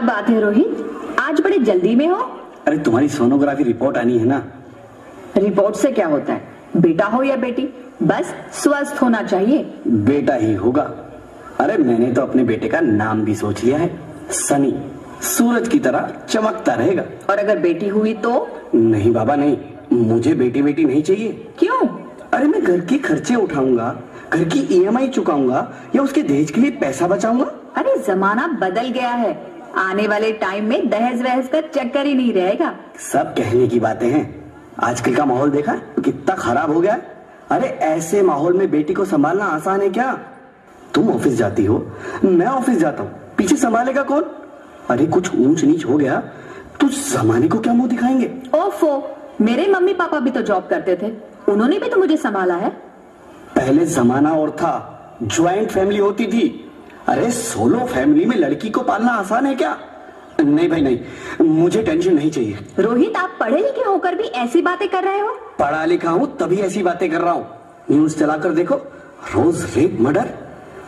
क्या बात है रोहित, आज बड़ी जल्दी में हो? अरे तुम्हारी सोनोग्राफी रिपोर्ट आनी है ना। रिपोर्ट से क्या होता है, बेटा हो या बेटी, बस स्वस्थ होना चाहिए। बेटा ही होगा। अरे मैंने तो अपने बेटे का नाम भी सोच लिया है, सनी, सूरज की तरह चमकता रहेगा। और अगर बेटी हुई तो? नहीं बाबा नहीं, मुझे बेटी बेटी नहीं चाहिए। क्यों? अरे मैं घर के खर्चे उठाऊंगा, घर की ईएमआई चुकाऊंगा या उसके दहेज के लिए पैसा बचाऊंगा। अरे जमाना बदल गया है, आने वाले टाइम में दहेज वहेज का चक्कर ही नहीं रहेगा। सब कहने की बातें हैं, आजकल का माहौल देखा कितना खराब हो गया है। अरे ऐसे माहौल में बेटी को संभालना आसान है क्या? तुम ऑफिस जाती हो, मैं ऑफिस जाता हूँ, पीछे संभालेगा कौन? अरे कुछ ऊंच नीच हो गया तो जमाने को क्या मुंह दिखाएंगे? ओफो, मेरे मम्मी पापा भी तो जॉब करते थे, उन्होंने भी तो मुझे संभाला है। पहले जमाना और था, ज्वाइंट फैमिली होती थी। अरे सोलो फैमिली में लड़की को पालना आसान है क्या? नहीं भाई नहीं, मुझे टेंशन नहीं चाहिए। रोहित, आप पढ़े लिखे होकर भी ऐसी बातें कर रहे हो? पढ़ा लिखा हूँ तभी ऐसी बातें कर रहा हूँ। न्यूज चलाकर देखो, रोज रेप मर्डर।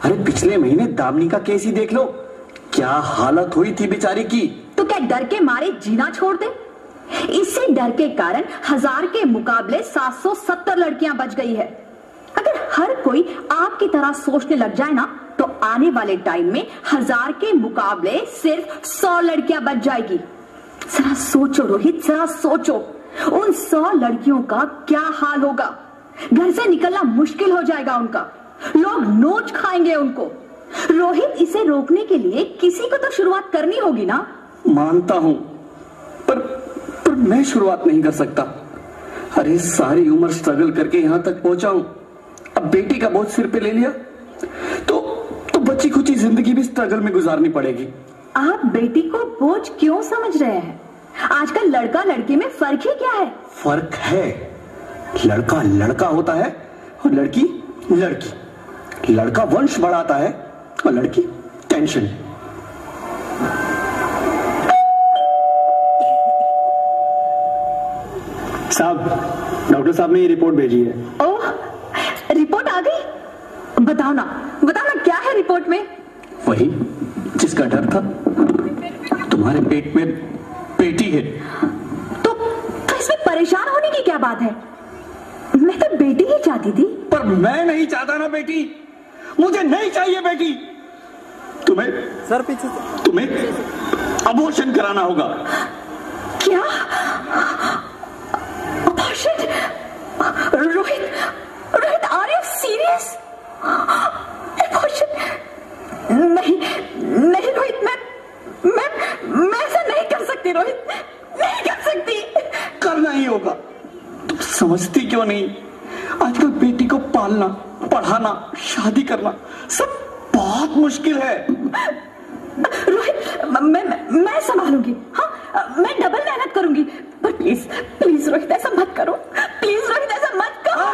अरे पिछले महीने दामिनी का केस ही देख लो, क्या हालत हुई थी बेचारी की। तो क्या डर के मारे जीना छोड़ दे? इसी डर के कारण 1000 के मुकाबले 770 लड़कियां बच गई है। अगर हर कोई आपकी तरह सोचने लग जाए ना, तो आने वाले टाइम में 1000 के मुकाबले सिर्फ 100 लड़कियां बच जाएगी। जरा सोचो रोहित, जरा सोचो, उन 100 लड़कियों का क्या हाल होगा। घर से निकलना मुश्किल हो जाएगा उनका, लोग नोच खाएंगे उनको। रोहित, इसे रोकने के लिए किसी को तो शुरुआत करनी होगी ना। मानता हूं, पर मैं शुरुआत नहीं कर सकता। अरे सारी उम्र स्ट्रगल करके यहां तक पहुंचा हूं, अब बेटी का बोझ सिर पे ले लिया तो बच्ची खुची जिंदगी भी स्ट्रगल में गुजारनी पड़ेगी। आप बेटी को बोझ क्यों समझ रहे हैं? आजकल लड़का लड़की में फर्क ही क्या है? फर्क है, लड़का लड़का होता है और लड़की लड़की। लड़का वंश बढ़ाता है और लड़की टेंशन। साहब, डॉक्टर साहब ने ये रिपोर्ट भेजी है। ओह, रिपोर्ट आ गई? बताओ ना क्या है रिपोर्ट में? वही जिसका डर था, तुम्हारे पेट में बेटी है। तो इसमें परेशान होने की क्या बात है? मैं तो बेटी ही चाहती थी। पर मैं नहीं चाहता ना बेटी, मुझे नहीं चाहिए बेटी। तुम्हें सर पीछे तुम्हें अबॉर्शन कराना होगा। क्या? Abortion? Rohit, are you serious? Abortion? नहीं रोहित, मैं ऐसा नहीं कर सकती रोहित, नहीं कर सकती। करना ही होगा। तुम समझती क्यों नहीं? आजकल बेटी को पालना, पढ़ाना, शादी करना सब बहुत मुश्किल है। रोहित, मैं संभालूंगी। हाँ, मैं डबल मेहनत करूंगी, पर प्लीज रोहित ऐसा मत करो। प्लीज रोहित ऐसा मत करो।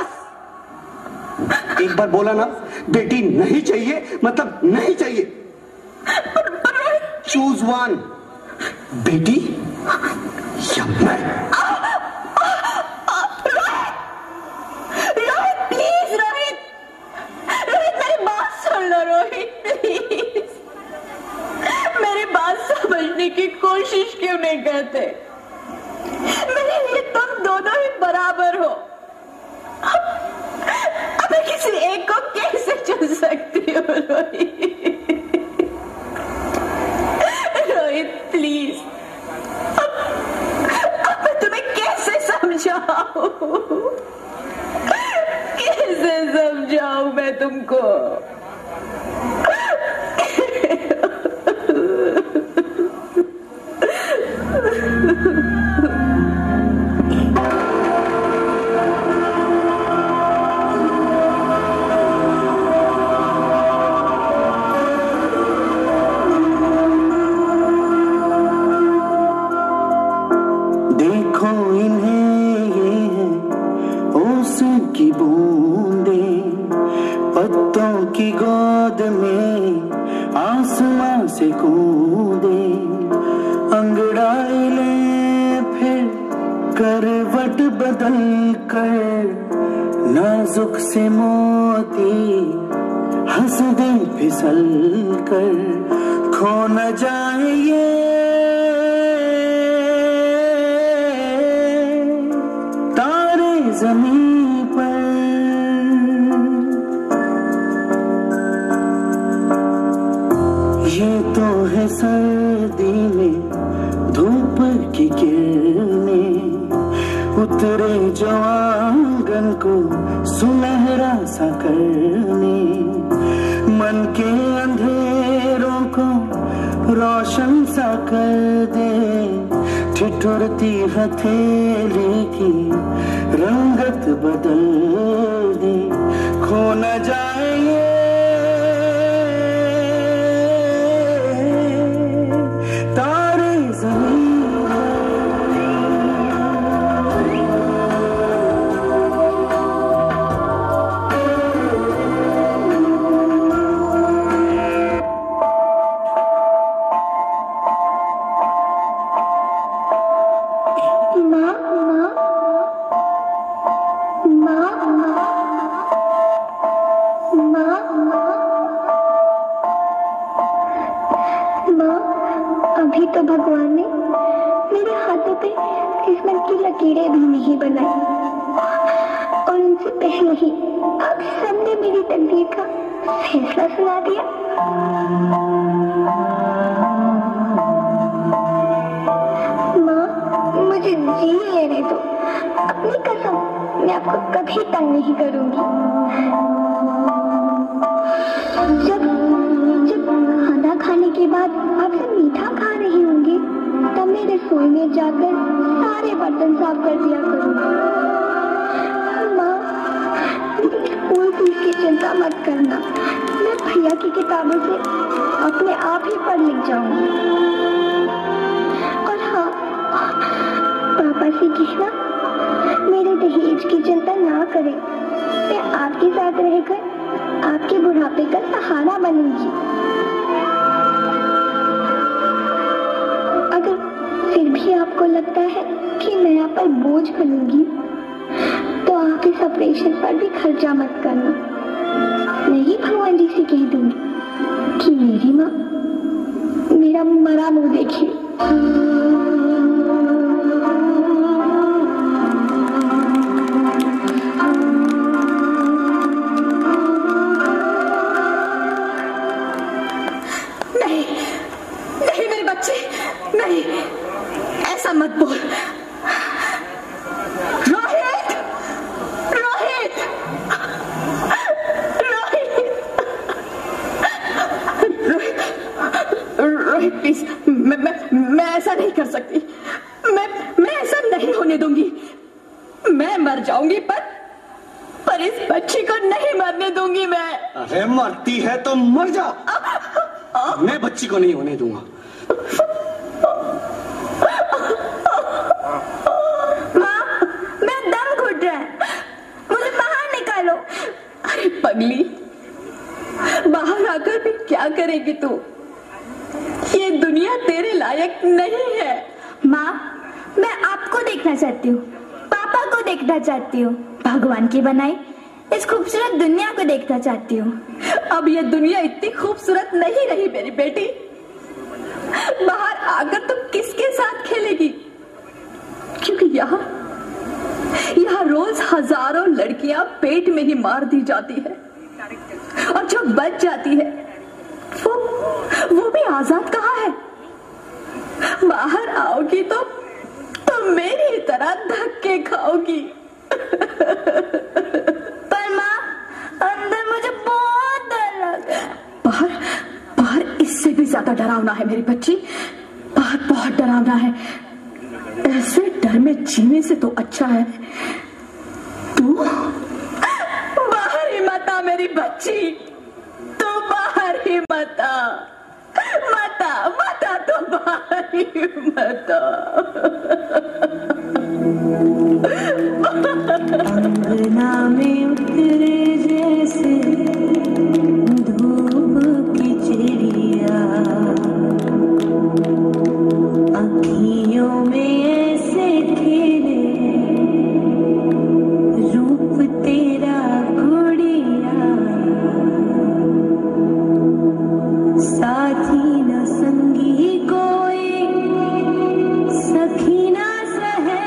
एक बार बोला ना, बेटी नहीं चाहिए मतलब नहीं चाहिए। चूज वन, बेटी या मैं। रोहित प्लीज, रोहित मेरी बात सुन लो रोहित, प्लीज मेरी बात समझने की कोशिश क्यों नहीं करते? मेरे लिए तुम दोनों ही बराबर हो। अब मैं किसी एक को कैसे चुन सकती हूँ रोहित प्लीज, अब मैं तुम्हें कैसे समझाऊं? कैसे समझाऊं मैं तुमको? देखो इन्हें, ये है ओस की बूंदें, पत्तों की गोद में आसमां से कूदे। अंगड़ाई ले फिर करवट बदल कर, नाजुक से मोती हंस दे फिसल कर। खो न जाए ये जमीन पर ये तो है सर्दी में धूप की किरणें, उतरे जो आंगन को सुनहरा सा करने, मन के अंधेरों को रोशन सा कर दे, ठिठुरती हथेली की रंगत बदल दे, खो न जाए ये तारे ज़मीन। अभी तो भगवान ने मेरे हाथों पे किस्मत की लकीरें भी नहीं बनाई, और उनसे पहले ही आप सबने मेरी तकदीर का फैसला सुना दिया। माँ, मुझे जी लेने दो, अपनी कसम, मैं आपको कभी तंग नहीं करूंगी। जब खाना खाने के बाद आप सब मीठा खा रहे होंगे, तब मैं रसोई में जाकर सारे बर्तन साफ कर दिया करूंगी। माँ, स्कूल फीस की चिंता मत करना, मैं भैया की किताबों से अपने आप ही पढ़ लिख जाऊंगी। और हाँ, पापा से कहना मेरे दहेज की चिंता ना करें, मैं आपके साथ रहकर आपके बुढ़ापे का सहारा बनूंगी। अगर फिर भी आपको लगता है कि मैं आप पर बोझ बनूंगी, तो आप इस ऑपरेशन पर भी खर्चा मत करना। मैं ही भगवान जी से कह दूंगी कि मेरी माँ मेरा मरा मुंह देखे। नहीं, ऐसा मत बोल। रोहित, रोहित, रोहित, रोहित प्लीज, मैं ऐसा नहीं कर सकती। मैं ऐसा नहीं होने दूंगी। मैं मर जाऊंगी, पर इस बच्ची को नहीं मरने दूंगी मैं। अरे मरती है तो मर जा, मैं बच्ची को नहीं होने दूंगा। पगली, बाहर आकर भी क्या करेगी तू? ये दुनिया तेरे लायक नहीं है। माँ, मैं आपको देखना चाहती हूँ, पापा को देखना चाहती हूँ, भगवान की बनाई इस खूबसूरत दुनिया को देखना चाहती हूँ। अब ये दुनिया इतनी खूबसूरत नहीं रही मेरी बेटी। बाहर आकर तू किसके साथ खेलेगी? क्योंकि यहाँ रोज हजारों लड़कियां पेट में ही मार दी जाती है, और जो बच जाती है वो भी आजाद कहाँ है? बाहर आओगी तो मेरी तरह धक्के खाओगी। पर माँ, अंदर मुझे बहुत डर लग रहा है। बाहर इससे भी ज्यादा डरावना है मेरी बच्ची, बाहर बहुत डरावना है। ऐसे डर में जीने से तो अच्छा है तू बाहर ही मत आ मेरी बच्ची, तू बाहर ही मत आ, तो बाहर ही मत आ। अंगना में उतरे जैसे धूप की चिड़िया, अखियों में ऐसे खेले रूप तेरा गुड़िया, साथी न संगी कोई, सखी न सहेली,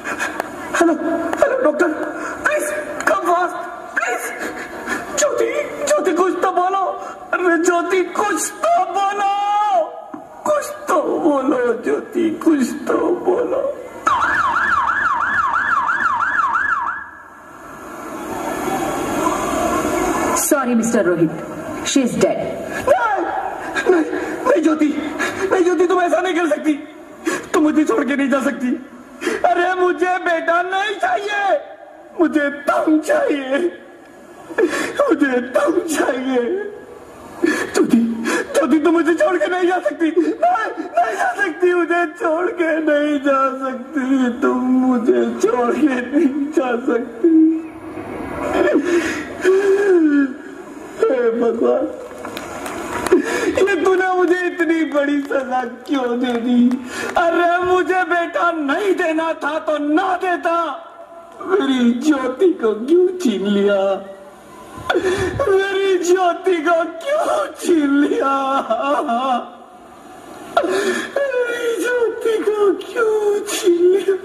hello hello doctor, please come fast please. Jyoti Jyoti कुछ तो बोलो, अरे ज्योति कुछ तो बोलो, कुछ तो बोलो ज्योति, कुछ तो बोलो। Sorry mister Rohit, she is dead. नहीं ज्योति, नहीं ज्योति, तुम ऐसा नहीं कर सकती, तुम मुझे छोड़ के नहीं जा सकती। अरे मुझे बेटा नहीं चाहिए, मुझे तुम चाहिए, मुझे तुम चाहिए। ज्योति ज्योति, तुम मुझे छोड़ के नहीं जा सकती, नहीं जा सकती, मुझे छोड़ के नहीं जा सकती, तुम मुझे छोड़ के नहीं जा सकती। भगवान, ये तूने मुझे इतनी बड़ी सजा क्यों दे दी? अरे मुझे बेटा नहीं देना था तो ना देता, मेरी ज्योति को क्यों छीन लिया? मेरी ज्योति को क्यों छीन लिया? मेरी ज्योति को क्यों छीन लिया?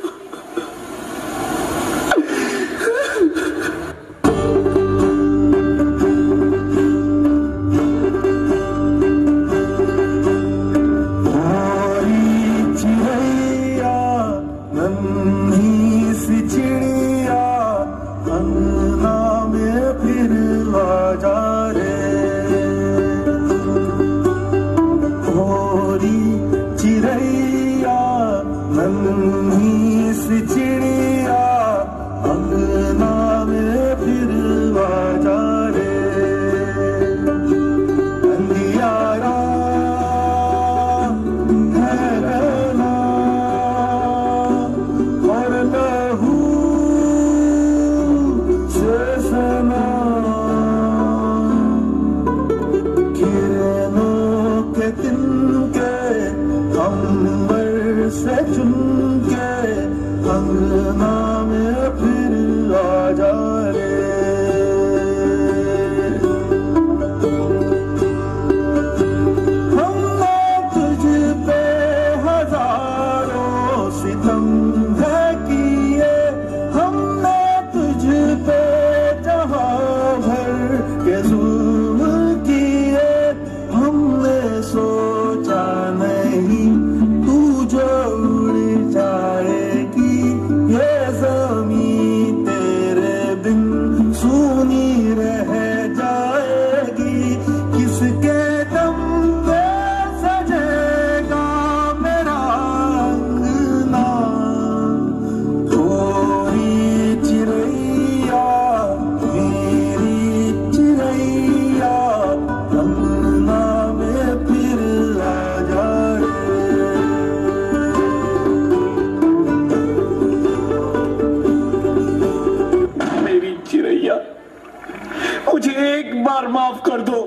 माफ कर दो,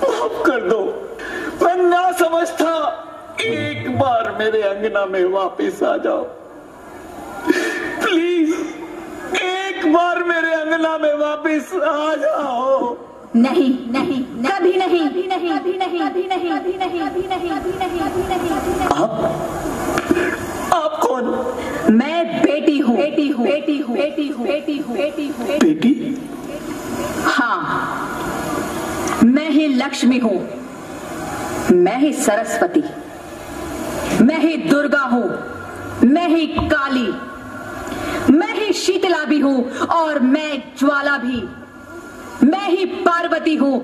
माफ कर दो, मैं ना समझता। एक बार मेरे अंगना में वापस आ जाओ प्लीज, एक बार मेरे अंगना में वापस आ जाओ। नहीं नहीं, कभी नहीं, कभी नहीं, कभी नहीं, कभी नहीं, कभी नहीं, कभी नहीं, कभी नहीं, कभी नहीं। आप कौन? मैं बेटी हूँ, बेटी हूँ, बेटी हूँ, बेटी हूँ, बेटी हूँ, बेटी हूँ। बेटी? हाँ, मैं ही लक्ष्मी हूँ, मैं ही सरस्वती, मैं ही दुर्गा हूँ, मैं ही काली, मैं ही शीतला भी हूँ और मैं ज्वाला भी, मैं ही पार्वती हूँ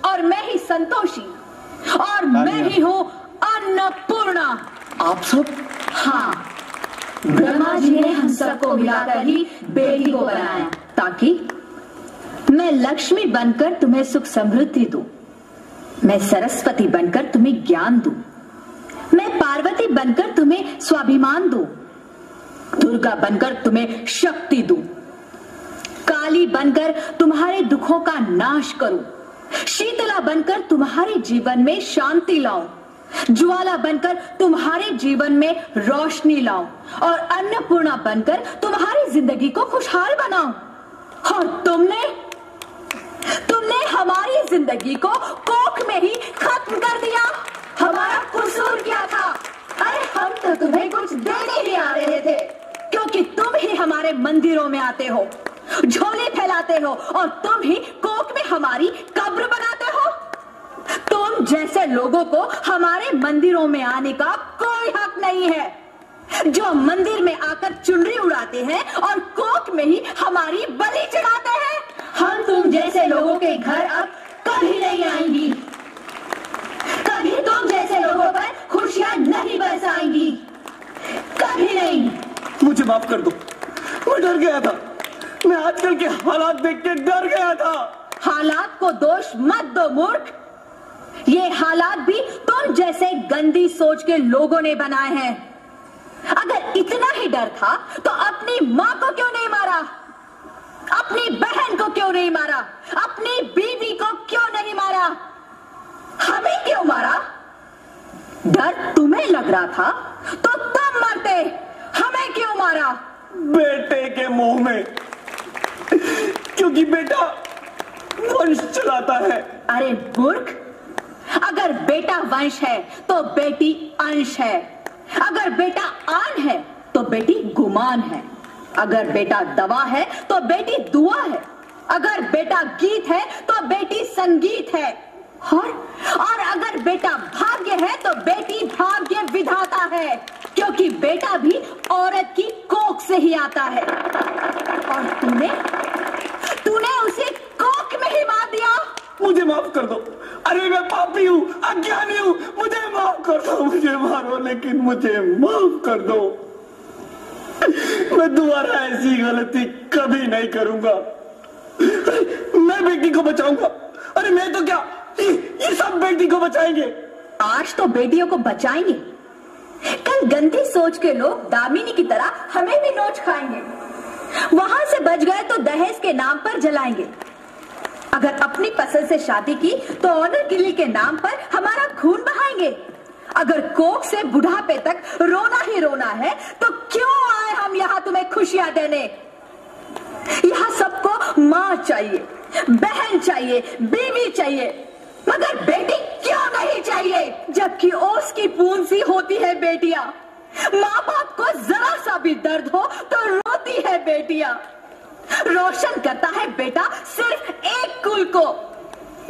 और मैं ही संतोषी और मैं ही हूँ अन्नपूर्णा। आप सब? हाँ, ब्रह्मा जी ने हम सबको मिलाकर ही बेटी को बनाया ताकि मैं लक्ष्मी बनकर तुम्हें सुख समृद्धि दूं, मैं सरस्वती बनकर तुम्हें ज्ञान दूं, मैं पार्वती बनकर तुम्हें स्वाभिमान दूं, दुर्गा बनकर तुम्हें शक्ति दूं, काली बनकर तुम्हारे दुखों का नाश करूं, शीतला बनकर तुम्हारे जीवन में शांति लाऊं, ज्वाला बनकर तुम्हारे जीवन में रोशनी लाऊं और अन्नपूर्णा बनकर तुम्हारी जिंदगी को खुशहाल बनाऊं। और तुमने हमारी जिंदगी को कोख में ही खत्म कर दिया। हमारा कसूर क्या था? अरे हम तो तुम्हें कुछ देने ही आ रहे थे। हमारे मंदिरों में आते हो, झोले फैलाते हो और तुम ही कोक में हमारी कब्र बनाते हो। तुम जैसे लोगों को हमारे मंदिरों में आने का कोई हक नहीं है, जो मंदिर में आकर चुनरी उड़ाते हैं और कोक में ही हमारी बलि चढ़ाते हैं। हम तुम जैसे लोगों के घर अब कभी नहीं आएंगी, कभी तुम जैसे लोगों पर खुशियां नहीं बरसाएंगी, कभी नहीं। मुझे माफ कर दो, मैं डर गया था। मैं आजकल के हालात देख के डर गया था। हालात को दोष मत दो मूर्ख, ये हालात भी तुम जैसे गंदी सोच के लोगों ने बनाए हैं। अगर इतना ही डर था तो अपनी मां को क्यों नहीं मारा, अपनी बहन को क्यों नहीं मारा, अपनी बीवी को क्यों नहीं मारा, हमें क्यों मारा? डर तुम्हें लग रहा था तो तुम मरते, हमें क्यों मारा? बेटे के मुंह में, क्योंकि बेटा वंश चलाता है। अरे मूर्ख, अगर बेटा वंश है तो बेटी अंश है, अगर बेटा आन है तो बेटी गुमान है, अगर बेटा दवा है तो बेटी दुआ है, अगर बेटा गीत है तो बेटी संगीत है, और अगर बेटा भाग्य है तो बेटी भाग्य विधाता है, क्योंकि बेटा भी औरत की कोख से ही आता है। और तूने उसे कोख में ही मार दिया। मुझे माफ कर दो। अरे मैं पापी हूँ, अज्ञानी हूँ, मुझे माफ कर दो। मुझे मारो लेकिन मुझे माफ कर दो। मैं दोबारा ऐसी गलती कभी नहीं करूंगा। मैं बेटी को बचाऊंगा। अरे मैं तो क्या, ये सब बेटी को बचाएंगे। आज तो बेटियों को बचाएंगे, कल गंदी सोच के लोग दामिनी की तरह हमें भी नोच खाएंगे। वहां से बच गए तो दहेज के नाम पर जलाएंगे। अगर अपनी पसंद से शादी की तो ऑनर किलिंग के नाम पर हमारा खून बहाएंगे। अगर कोख से बुढ़ापे तक रोना ही रोना है तो क्यों आए हम यहाँ तुम्हें खुशियां देने? यहाँ सबको माँ चाहिए, बहन चाहिए, बीवी चाहिए, मगर बेटी क्यों नहीं चाहिए? जबकि ओस की पूंज सी होती है बेटियां। माँ बाप को जरा सा भी दर्द हो तो रोती है बेटियां। रोशन करता है बेटा सिर्फ एक कुल को,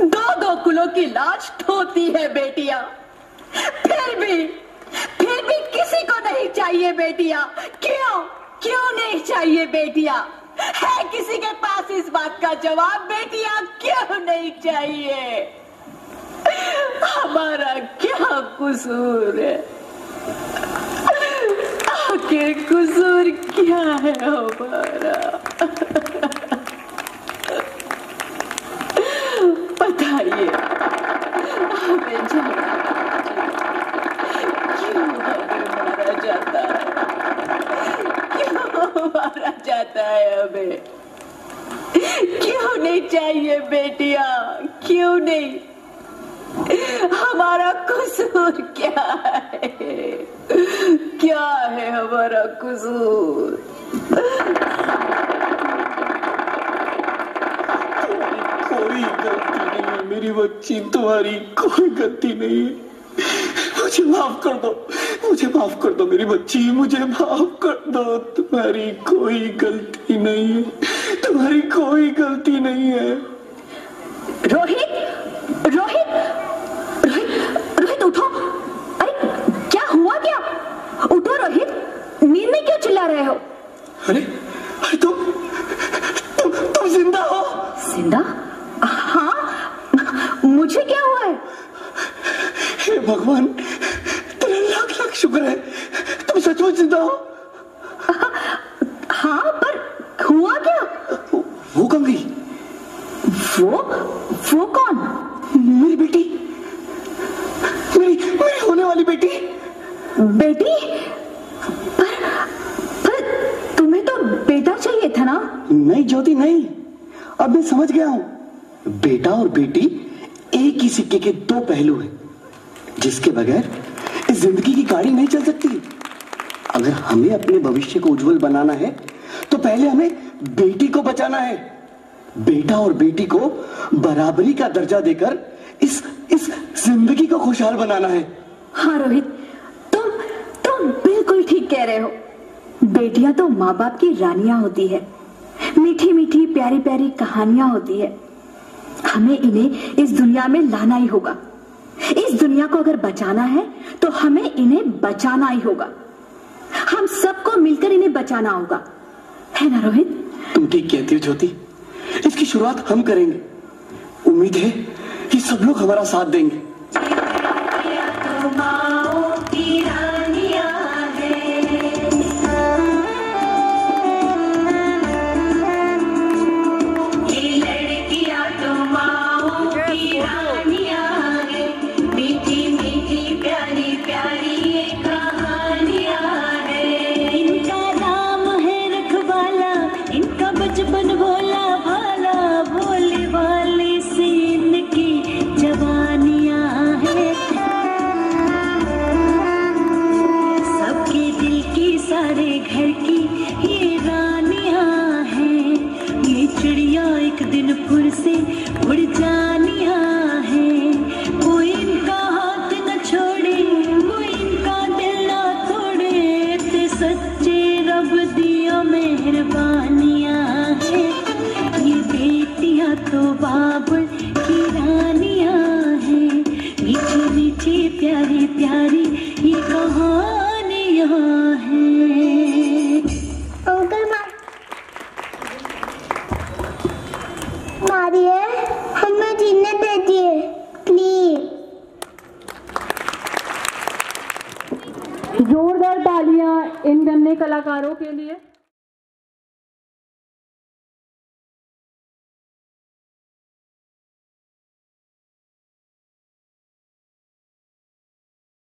दो दो कुलों की लाज ढोती है बेटियां। फिर भी किसी को नहीं चाहिए बेटियां। क्यों नहीं चाहिए बेटियां? है किसी के पास इस बात का जवाब? बेटियां क्यों नहीं चाहिए? हमारा क्या कसूर है? आखिर कसूर क्या है हमारा? बताइए, हमें जानना क्यों हमें मारा जाता है? क्यों मारा जाता है हमें? क्यों नहीं चाहिए बेटियां? क्यों नहीं? हमारा कसूर क्या है? क्या है हमारा कसूर? कोई गलती नहीं है मेरी बच्ची, तुम्हारी कोई गलती नहीं है। मुझे माफ कर दो, मुझे माफ कर दो मेरी बच्ची, मुझे माफ कर दो। तुम्हारी कोई गलती नहीं है, तुम्हारी कोई गलती नहीं है। रोहित, उठो। अरे क्या हुआ? क्या उठो रोहित, नींद में क्यों चिल्ला रहे हो? अरे तुम जिंदा हो? जिंदा? हाँ, मुझे क्या हुआ है? हे भगवान, तेरा लाख लाख शुक्र है, तुम सचमुच जिंदा हो। हाँ, पर हुआ क्या? वो कहाँ गई? वो कौन? मेरी बेटी, मेरी होने वाली बेटी। बेटी? पर तुम्हें तो बेटा चाहिए था ना? नहीं ज्योति, नहीं। अब मैं समझ गया हूं। बेटा और बेटी एक ही सिक्के के दो पहलू हैं, जिसके बगैर इस जिंदगी की गाड़ी नहीं चल सकती। अगर हमें अपने भविष्य को उज्जवल बनाना है तो पहले हमें बेटी को बचाना है। बेटा और बेटी को बराबरी का दर्जा देकर इस जिंदगी को खुशहाल बनाना है। हाँ रोहित, तुम बिल्कुल ठीक कह रहे हो। बेटियां तो माँ बाप की रानियां होती है, मीठी मीठी प्यारी प्यारी कहानियां होती है। हमें इन्हें इस दुनिया में लाना ही होगा। इस दुनिया को अगर बचाना है तो हमें इन्हें बचाना ही होगा। हम सबको मिलकर इन्हें बचाना होगा, है ना रोहित? तुम ठीक कहती हो ज्योति, इसकी शुरुआत हम करेंगे। उम्मीद है कि सब लोग हमारा साथ देंगे। से उड़ जानिया है, कोई इनका हाथ न छोड़े, कोई इनका दिल न तोड़े, ते सच्चे रब दिया मेहरबानिया है। ये बेटियां तो बाबुल की रानिया है, मीठी मीठी प्यारी प्यारी ये कहानियां हैं। अंकल मारिए, हमें जीने दीजिए प्लीज। जोरदार तालियां इन गन्ने कलाकारों के लिए।